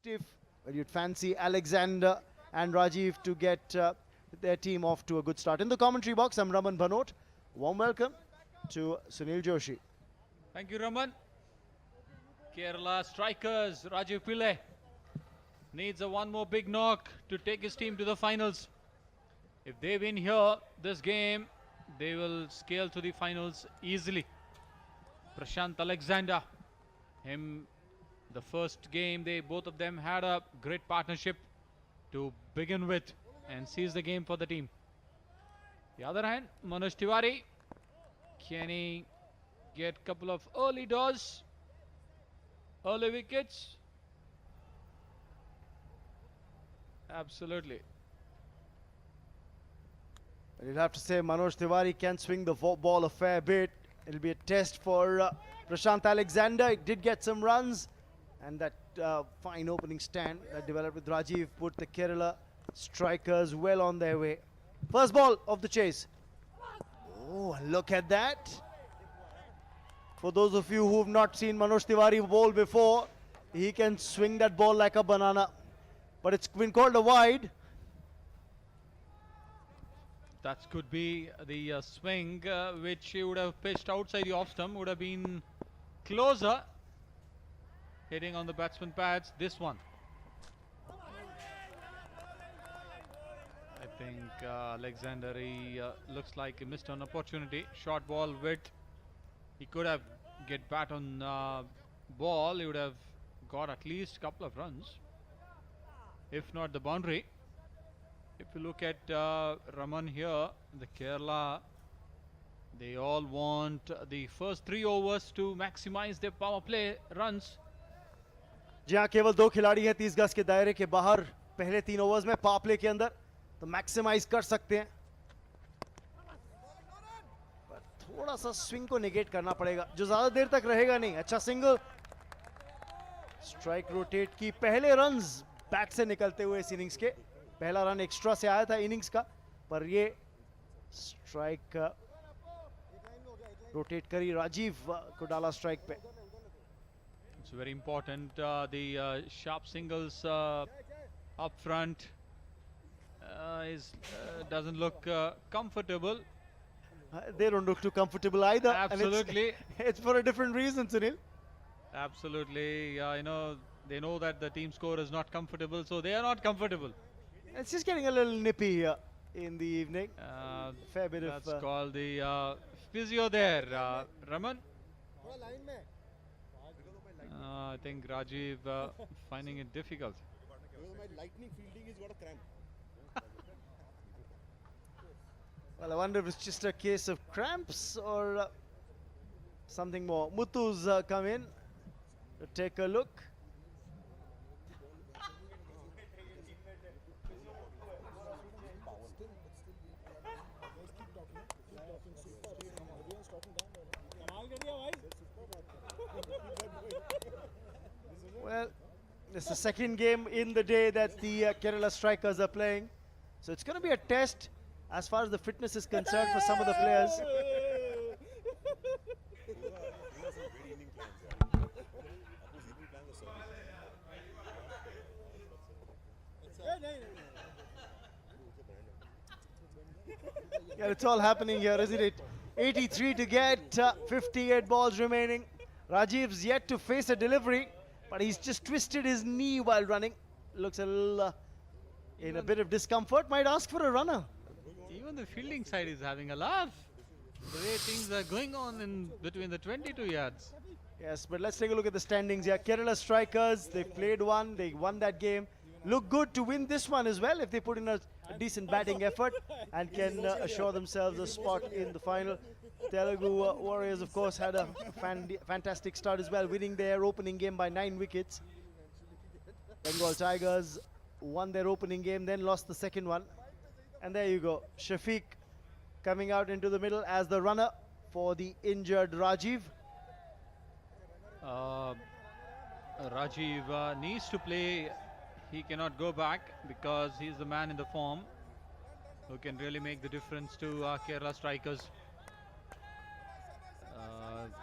perspective, where you'd fancy Alexander and Rajiv to get their team off to a good start. In the commentary box, I'm Raman Bhanot. Warm welcome to Sunil Joshi. Thank you, Raman. Kerala strikers, Rajiv Pillai needs a one more big knock to take his team to the finals. If they win here, this game, they will scale to the finals easily. Prashant Alexander, the first game, both of them had a great partnership to begin with and seize the game for the team. The other hand, Manoj Tiwari, can he get a couple of early doors, early wickets? Absolutely. You'll have to say Manoj Tiwari can swing the ball a fair bit. It'll be a test for Prashant Alexander. He did get some runs, and that fine opening stand that developed with Rajiv put the Kerala strikers well on their way. First ball of the chase. Oh, look at that. For those of you who have not seen Manoj Tiwari bowl before, he can swing that ball like a banana. But it's been called a wide. That could be the swing which he would have pitched outside the off stump, would have been closer, hitting on the batsman pads. This one, I think Alexander, he looks like he missed an opportunity. Short ball width, he could have get bat on ball, he would have got at least a couple of runs, if not the boundary. If you look at Raman here, the Kerala, they all want the first 3 overs to maximize their power play runs. जहां केवल 2 खिलाड़ी हैं 30 गज के दायरे के बाहर पहले 3 ओवर्स में पावर प्ले के अंदर तो मैक्सिमाइज कर सकते हैं, पर थोड़ा सा स्विंग को नेगेट करना पड़ेगा जो ज्यादा देर तक रहेगा नहीं. अच्छा सिंगल, स्ट्राइक रोटेट की. पहले रन्स बैट से निकलते हुए इस इनिंग्स के, पहला रन एक्स्ट्रा से आया था इनिंग्स का, पर ये स्ट्राइक रोटेट करी राजीव को डाला स्ट्राइक पे. It's very important, the sharp singles up front doesn't look comfortable. They don't look too comfortable either. Absolutely. It's for a different reason, Sunil. Absolutely. They know that the team score is not comfortable, so they are not comfortable. It's just getting a little nippy here in the evening. Fair bit that's of... called the physio there, Raman. I think Rajiv finding it difficult. My lightning fielding has got a cramp. Well, I wonder if it's just a case of cramps or something more. Muthu's come in to take a look. Well, it's the second game in the day that the Kerala strikers are playing. So it's going to be a test as far as the fitness is concerned for some of the players. Yeah, it's all happening here, isn't it? 83 to get, 58 balls remaining. Rajiv's yet to face a delivery, but he's just twisted his knee while running. Looks a little in a bit of discomfort, might ask for a runner. Even the fielding side is having a laugh. The way things are going on in between the 22 yards. Yes, but let's take a look at the standings here. Kerala strikers, they played one, they won that game. Look good to win this one as well if they put in a decent batting effort and can assure themselves a spot in the final. Telugu Warriors, of course, had a fantastic start as well, winning their opening game by 9 wickets. Bengal Tigers won their opening game, then lost the second one. And there you go, Shafiq coming out into the middle as the runner for the injured Rajiv. Rajiv needs to play. He cannot go back because he's the man in the form who can really make the difference to Kerala strikers.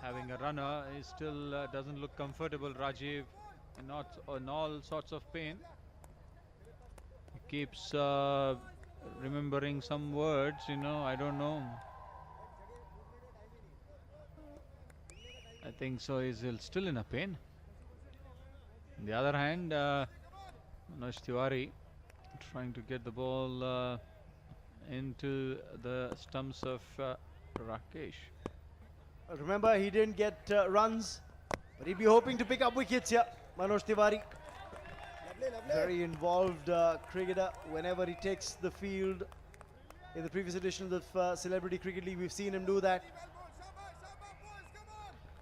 Having a runner, he still doesn't look comfortable. Rajiv in all sorts of pain. He keeps remembering some words, I don't know. I think so. He's still in a pain. On the other hand, Manoj Tiwari trying to get the ball into the stumps of Rakesh. Remember, he didn't get runs, but he'd be hoping to pick up wickets here. Manoj Tiwari, very involved cricketer. Whenever he takes the field, in the previous editions of Celebrity Cricket League, we've seen him do that.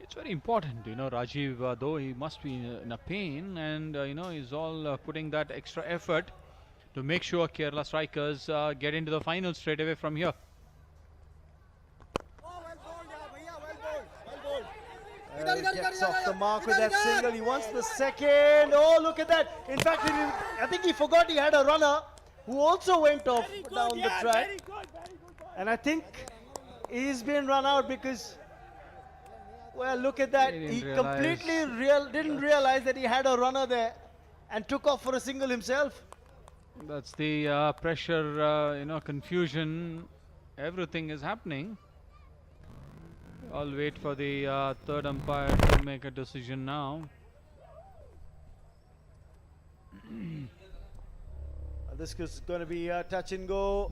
It's very important, Rajiv, though he must be in a pain, and he's all putting that extra effort to make sure Kerala strikers get into the final straight away from here. He gets off the mark with that single. He wants the second. Oh, look at that. In fact, I think he forgot he had a runner who also went off down the track. And I think he's been run out because, well, look at that. He completely didn't realize that he had a runner there and took off for a single himself. That's the pressure, confusion. Everything is happening. I'll wait for the third umpire to make a decision now. This is going to be a touch and go.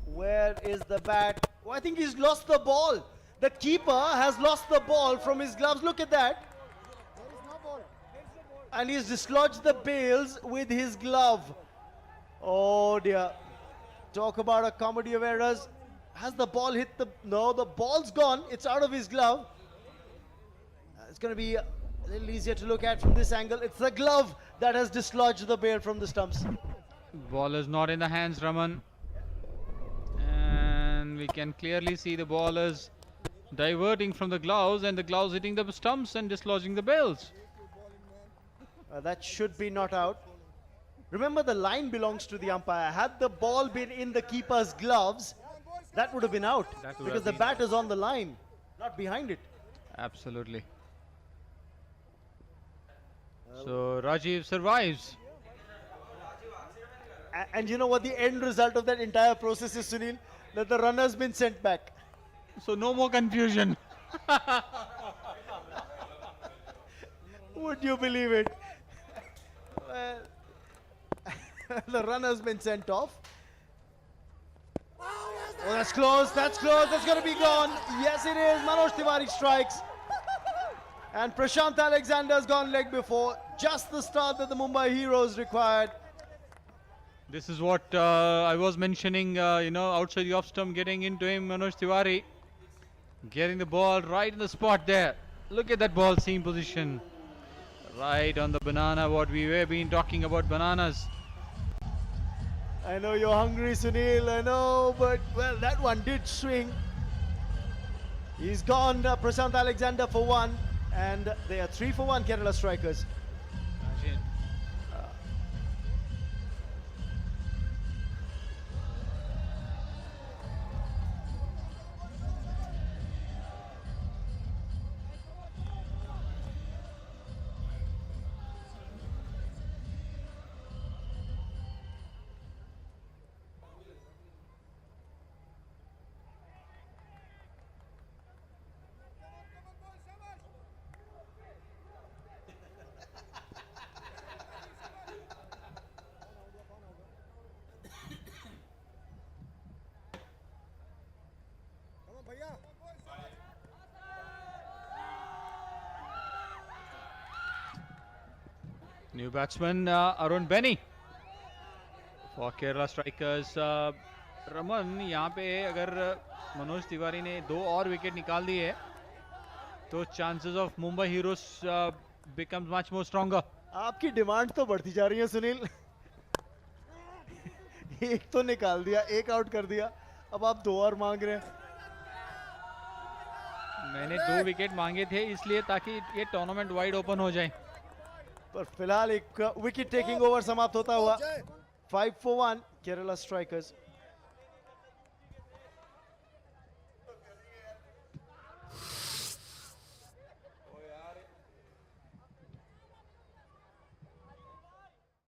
Where is the bat? Oh, I think he's lost the ball. The keeper has lost the ball from his gloves. Look at that. And he's dislodged the bails with his glove. Oh dear. Talk about a comedy of errors. Has the ball hit the... No, the ball's gone. It's out of his glove. It's going to be a little easier to look at from this angle. It's the glove that has dislodged the bail from the stumps. Ball is not in the hands, Raman. And we can clearly see the ball is diverting from the gloves, and the gloves hitting the stumps and dislodging the bails. That should be not out. Remember, the line belongs to the umpire. Had the ball been in the keeper's gloves, that would have been out because the bat is on the line, not behind it. Absolutely. So Rajiv survives. And you know what the end result of that entire process is, Sunil? That the runner's been sent back. So no more confusion. Would you believe it? Well, the runner's been sent off. Oh, that's close, that's close, that's going to be gone. Yes, it is. Manoj Tiwari strikes. And Prashant Alexander's gone leg before. Just the start that the Mumbai Heroes required. This is what I was mentioning, outside the off stump, getting into him, Manoj Tiwari. Getting the ball right in the spot there. Look at that ball seam position. Right on the banana, what we were been talking about, bananas. I know you're hungry, Sunil, I know, but, well, that one did swing. He's gone, Prashant Alexander for one, and they are 3 for 1 Kerala strikers. New batsman Arun Benny for Kerala strikers. Raman यहाँ पे अगर मनोज तिवारी ने 2 और wicket निकाल दिए तो chances of Mumbai heroes becomes much more stronger. आपकी demand तो बढ़ती जा रही है सुनील. एक तो निकाल दिया, एक आउट कर दिया, अब आप 2 और मांग रहे हैं. मैंने 2 विकेट मांगे थे इसलिए ताकि ये टूर्नामेंट वाइड ओपन हो जाए. पर फिलहाल एक विकेट टेकिंग ओवर समाप्त होता हुआ. 5 for 1 Kerala strikers.